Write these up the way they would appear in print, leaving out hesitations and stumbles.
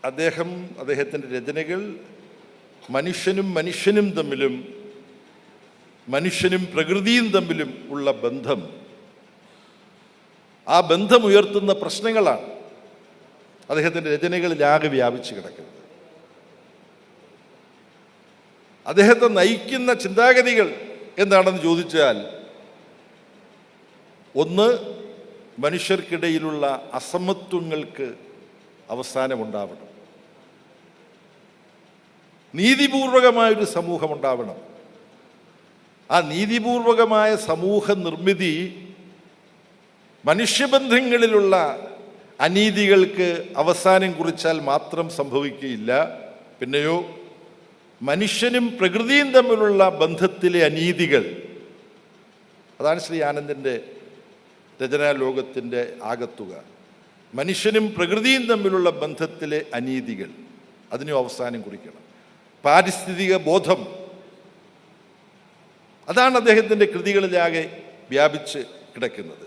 അദ്ദേഹത്തിൻ്റെ രചനകൾ മനുഷ്യനും തമ്മിലും മനുഷ്യനും പ്രകൃതിയും തമ്മിലും ഉള്ള ബന്ധം, ആ ബന്ധമുയർത്തുന്ന പ്രശ്നങ്ങളാണ് അദ്ദേഹത്തിൻ്റെ രചനകളിലാകെ വ്യാപിച്ചു കിടക്കുന്നത്. അദ്ദേഹത്തെ നയിക്കുന്ന ചിന്താഗതികൾ എന്താണെന്ന് ചോദിച്ചാൽ, ഒന്ന്, മനുഷ്യർക്കിടയിലുള്ള അസമത്വങ്ങൾക്ക് അവസാനമുണ്ടാവണം, നീതിപൂർവകമായൊരു സമൂഹമുണ്ടാവണം. ആ നീതിപൂർവകമായ സമൂഹ നിർമ്മിതി മനുഷ്യബന്ധങ്ങളിലുള്ള അനീതികൾക്ക് അവസാനം കുറിച്ചാൽ മാത്രം സംഭവിക്കുകയില്ല, പിന്നെയോ മനുഷ്യനും പ്രകൃതിയും തമ്മിലുള്ള ബന്ധത്തിലെ അനീതികൾ, അതാണ് ശ്രീ ആനന്ദിൻ്റെ രചനാലോകത്തിൻ്റെ ആകത്തുക. മനുഷ്യനും പ്രകൃതിയും തമ്മിലുള്ള ബന്ധത്തിലെ അനീതികൾ, അതിനും അവസാനം കുറിക്കണം. പാരിസ്ഥിതിക ബോധം, അതാണ് അദ്ദേഹത്തിൻ്റെ കൃതികളിലാകെ വ്യാപിച്ച് കിടക്കുന്നത്.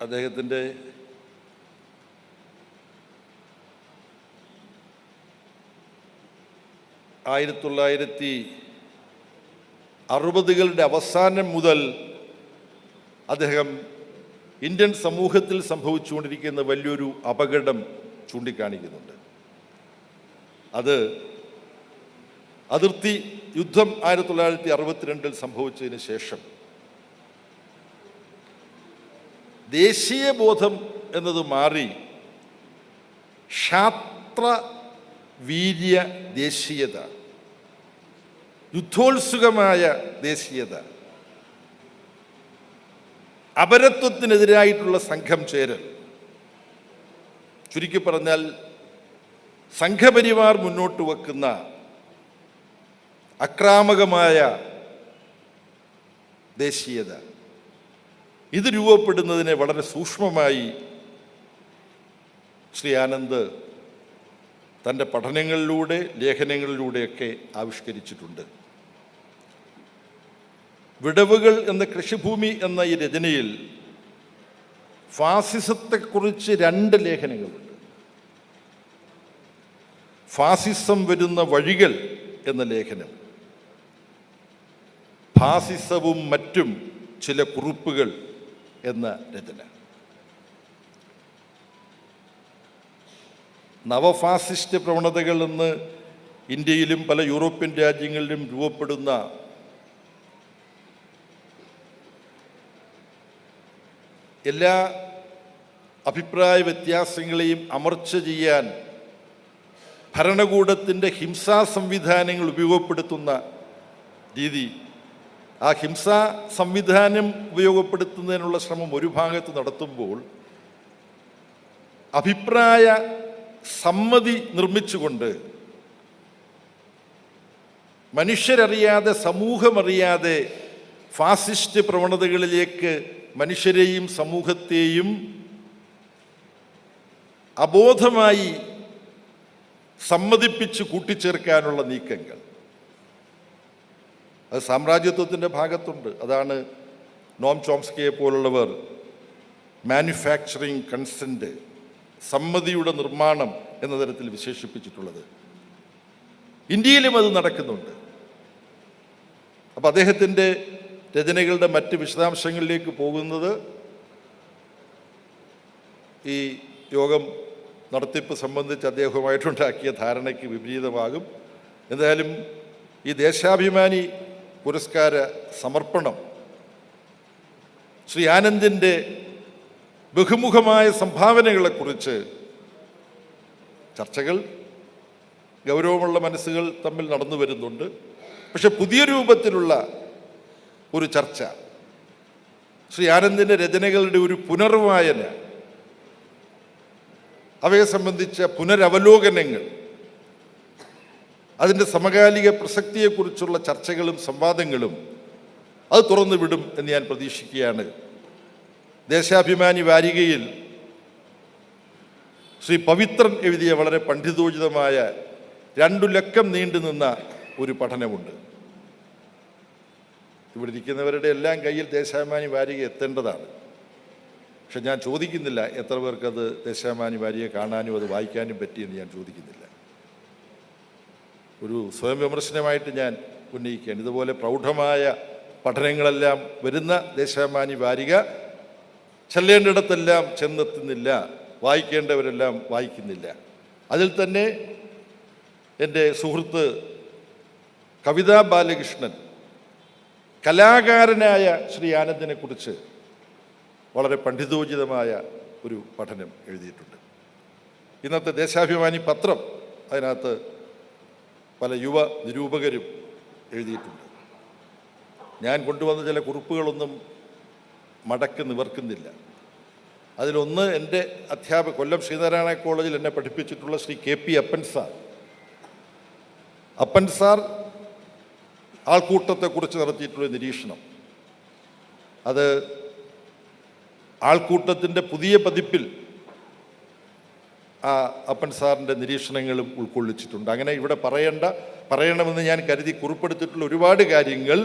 അദ്ദേഹത്തിൻ്റെ കളുടെ അവസാനം മുതൽ അദ്ദേഹം ഇന്ത്യൻ സമൂഹത്തിൽ സംഭവിച്ചുകൊണ്ടിരിക്കുന്ന വലിയൊരു അപകടം ചൂണ്ടിക്കാണിക്കുന്നുണ്ട്. അത് അതിർത്തി യുദ്ധം 1962 സംഭവിച്ചതിന് ശേഷം ദേശീയ ബോധം എന്നത് മാറി ക്ഷാത്ര വീര്യ ദേശീയത, യുദ്ധോത്സുകമായ ദേശീയത, അപരത്വത്തിനെതിരായിട്ടുള്ള സംഘം ചേരൽ, ചുരുക്കി പറഞ്ഞാൽ സംഘപരിവാർ മുന്നോട്ട് വെക്കുന്ന അക്രാമകമായ ദേശീയത, ഇത് രൂപപ്പെടുന്നതിനെ വളരെ സൂക്ഷ്മമായി ശ്രീ ആനന്ദ് തൻ്റെ പഠനങ്ങളിലൂടെ ലേഖനങ്ങളിലൂടെയൊക്കെ ആവിഷ്കരിച്ചിട്ടുണ്ട്. വിടവുകൾ എന്ന കൃഷിഭൂമി എന്ന ഈ രചനയിൽ ഫാസിസത്തെക്കുറിച്ച് 2 ലേഖനങ്ങളുണ്ട്. ഫാസിസം വരുന്ന വഴികൾ എന്ന ലേഖനം, ഫാസിസവും മറ്റും ചില കുറിപ്പുകൾ എന്ന രചന. നവഫാസിസ്റ്റ് പ്രവണതകൾ എന്ന് ഇന്ത്യയിലും പല യൂറോപ്യൻ രാജ്യങ്ങളിലും രൂപപ്പെടുന്ന എല്ലാ അഭിപ്രായ വ്യത്യാസങ്ങളെയും അമർച്ച ചെയ്യാൻ ഭരണകൂടത്തിൻ്റെ ഹിംസാ സംവിധാനങ്ങൾ ഉപയോഗപ്പെടുത്തുന്ന രീതി, ആ ഹിംസാ സംവിധാനം ഉപയോഗപ്പെടുത്തുന്നതിനുള്ള ശ്രമം ഒരു ഭാഗത്ത് നടത്തുമ്പോൾ അഭിപ്രായ സമ്മതി നിർമ്മിച്ചുകൊണ്ട് മനുഷ്യരറിയാതെ, സമൂഹമറിയാതെ ഫാസിസ്റ്റ് പ്രവണതകളിലേക്ക് മനുഷ്യരെയും സമൂഹത്തെയും അബോധമായി സമ്മതിപ്പിച്ച് കൂട്ടിച്ചേർക്കാനുള്ള നീക്കങ്ങൾ, അത് സാമ്രാജ്യത്വത്തിൻ്റെ ഭാഗത്തുണ്ട്. അതാണ് നോം ചോംസ്കിയെ പോലുള്ളവർ മാനുഫാക്ചറിങ് കൺസെൻറ്റ്, സമ്മതിയുടെ നിർമ്മാണം എന്ന തരത്തിൽ വിശേഷിപ്പിച്ചിട്ടുള്ളത്. ഇന്ത്യയിലും അത് നടക്കുന്നുണ്ട്. അപ്പം അദ്ദേഹത്തിൻ്റെ രചനകളുടെ മറ്റ് വിശദാംശങ്ങളിലേക്ക് പോകുന്നത് ഈ യോഗം നടത്തിപ്പ് സംബന്ധിച്ച് അദ്ദേഹവുമായിട്ടുണ്ടാക്കിയ ധാരണയ്ക്ക് വിപരീതമാകും. എന്തായാലും ഈ ദേശാഭിമാനി പുരസ്കാര സമർപ്പണം ശ്രീ ആനന്ദിൻ്റെ ബഹുമുഖമായ സംഭാവനകളെക്കുറിച്ച് ചർച്ചകൾ, ഗൗരവമുള്ള മനസ്സുകൾ തമ്മിൽ നടന്നു വരുന്നുണ്ട്. പക്ഷെ പുതിയ രൂപത്തിലുള്ള ഒരു ചർച്ച, ശ്രീ ആനന്ദിൻ്റെ രചനകളുടെ ഒരു പുനർവായന, അവയെ സംബന്ധിച്ച പുനരവലോകനങ്ങൾ, അതിൻ്റെ സമകാലിക പ്രസക്തിയെക്കുറിച്ചുള്ള ചർച്ചകളും സംവാദങ്ങളും അത് തുറന്നു വിടും എന്ന് ഞാൻ പ്രതീക്ഷിക്കുകയാണ്. ദേശാഭിമാനി വാരികയിൽ ശ്രീ പവിത്രൻ എഴുതിയ വളരെ പണ്ഡിതോചിതമായ 2 ലക്കം നീണ്ടു നിന്ന ഒരു പഠനമുണ്ട്. ഇവിടെ ഇരിക്കുന്നവരുടെ എല്ലാം കയ്യിൽ ദേശാഭിമാനി വാരിക എത്തേണ്ടതാണ്. പക്ഷെ ഞാൻ ചോദിക്കുന്നില്ല എത്ര പേർക്കത് ദേശാഭിമാനി വാരിക കാണാനും അത് വായിക്കാനും പറ്റിയെന്ന് ഞാൻ ചോദിക്കുന്നില്ല. ഒരു സ്വയം വിമർശനമായിട്ട് ഞാൻ ഉന്നയിക്കുകയാണ്. ഇതുപോലെ പ്രൗഢമായ പഠനങ്ങളെല്ലാം വരുന്ന ദേശാഭിമാനി വാരിക ചെല്ലേണ്ടിടത്തെല്ലാം ചെന്നെത്തുന്നില്ല, വായിക്കേണ്ടവരെല്ലാം വായിക്കുന്നില്ല. അതിൽ തന്നെ എൻ്റെ സുഹൃത്ത് കവിതാ ബാലകൃഷ്ണൻ കലാകാരനായ ശ്രീ ആനന്ദിനെക്കുറിച്ച് വളരെ പണ്ഡിതോചിതമായ ഒരു പഠനം എഴുതിയിട്ടുണ്ട്. ഇന്നത്തെ ദേശാഭിമാനി പത്രം അതിനകത്ത് പല യുവ നിരൂപകരും എഴുതിയിട്ടുണ്ട്. ഞാൻ കൊണ്ടുവന്ന ചില കുറിപ്പുകളൊന്നും മടക്ക് നിവർക്കുന്നില്ല. അതിലൊന്ന് എൻ്റെ കൊല്ലം ശ്രീനാരായണ കോളേജിൽ എന്നെ പഠിപ്പിച്ചിട്ടുള്ള ശ്രീ KP അപ്പൻ സാർ ആൾക്കൂട്ടത്തെക്കുറിച്ച് നടത്തിയിട്ടുള്ള നിരീക്ഷണം, അത് ആൾക്കൂട്ടത്തിൻ്റെ പുതിയ പതിപ്പിൽ ആ അപ്പൻ സാറിൻ്റെ നിരീക്ഷണങ്ങളും ഉൾക്കൊള്ളിച്ചിട്ടുണ്ട്. അങ്ങനെ ഇവിടെ പറയണമെന്ന് ഞാൻ കരുതി കുറിപ്പെടുത്തിയിട്ടുള്ള ഒരുപാട് കാര്യങ്ങൾ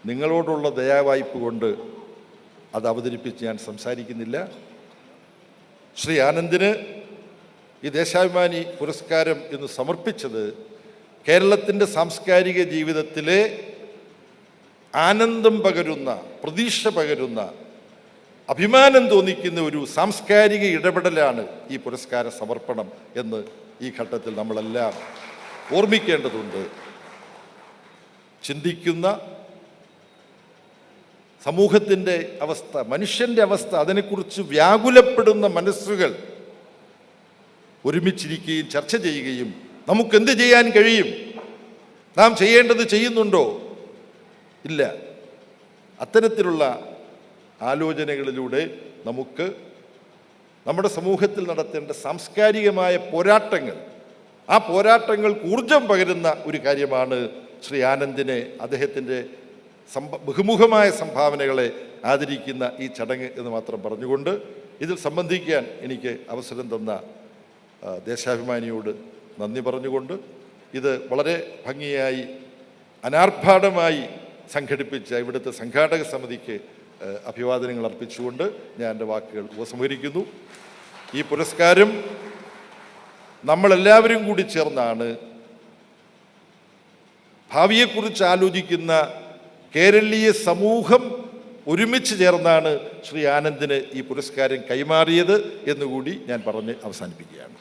നിങ്ങളോടുള്ള ദയാവായ്പ കൊണ്ട് അത് അവതരിപ്പിച്ച് ഞാൻ സംസാരിക്കുന്നില്ല. ശ്രീ ആനന്ദിന് ഈ ദേശാഭിമാനി പുരസ്കാരം എന്ന് സമർപ്പിച്ചത് കേരളത്തിൻ്റെ സാംസ്കാരിക ജീവിതത്തിലെ ആനന്ദം പകരുന്ന, പ്രതീക്ഷ പകരുന്ന, അഭിമാനം തോന്നിക്കുന്ന ഒരു സാംസ്കാരിക ഇടപെടലാണ് ഈ പുരസ്കാര സമർപ്പണം എന്ന് ഈ ഘട്ടത്തിൽ നമ്മളെല്ലാം ഓർമ്മിക്കേണ്ടതുണ്ട്. ചിന്തിക്കുന്ന സമൂഹത്തിൻ്റെ അവസ്ഥ, മനുഷ്യൻ്റെ അവസ്ഥ, അതിനെക്കുറിച്ച് വ്യാകുലപ്പെടുന്ന മനസ്സുകൾ ഒരുമിച്ചിരിക്കുകയും ചർച്ച ചെയ്യുകയും നമുക്കെന്ത് ചെയ്യാൻ കഴിയും, നാം ചെയ്യേണ്ടത് ചെയ്യുന്നുണ്ടോ, ഇല്ല, അത്തരത്തിലുള്ള ആലോചനകളിലൂടെ നമുക്ക് നമ്മുടെ സമൂഹത്തിൽ നടത്തേണ്ട സാംസ്കാരികമായ പോരാട്ടങ്ങൾ, ആ പോരാട്ടങ്ങൾക്ക് ഊർജം പകരുന്ന ഒരു കാര്യമാണ് ശ്രീ ആനന്ദിനെ, അദ്ദേഹത്തിൻ്റെ ബഹുമുഖമായ സംഭാവനകളെ ആദരിക്കുന്ന ഈ ചടങ്ങ് എന്ന് മാത്രം പറഞ്ഞുകൊണ്ട് ഇതിൽ സംബന്ധിക്കാൻ എനിക്ക് അവസരം തന്ന ദേശാഭിമാനിയോട് നന്ദി പറഞ്ഞുകൊണ്ട് ഇത് വളരെ ഭംഗിയായി അനാർഭാടമായി സംഘടിപ്പിച്ച ഇവിടുത്തെ സംഘാടക സമിതിക്ക് അഭിവാദനങ്ങൾ അർപ്പിച്ചുകൊണ്ട് ഞാൻ എൻ്റെ വാക്കുകൾ ഉപസംഹരിക്കുന്നു. ഈ പുരസ്കാരം നമ്മളെല്ലാവരും കൂടി ചേർന്നാണ് ഭാവിയെക്കുറിച്ച് ആലോചിക്കുന്ന കേരളീയ സമൂഹം ഒരുമിച്ച് ചേർന്നാണ് ശ്രീ ആനന്ദിന് ഈ പുരസ്കാരം കൈമാറിയത് എന്നുകൂടി ഞാൻ പറഞ്ഞ് അവസാനിപ്പിക്കുകയാണ്.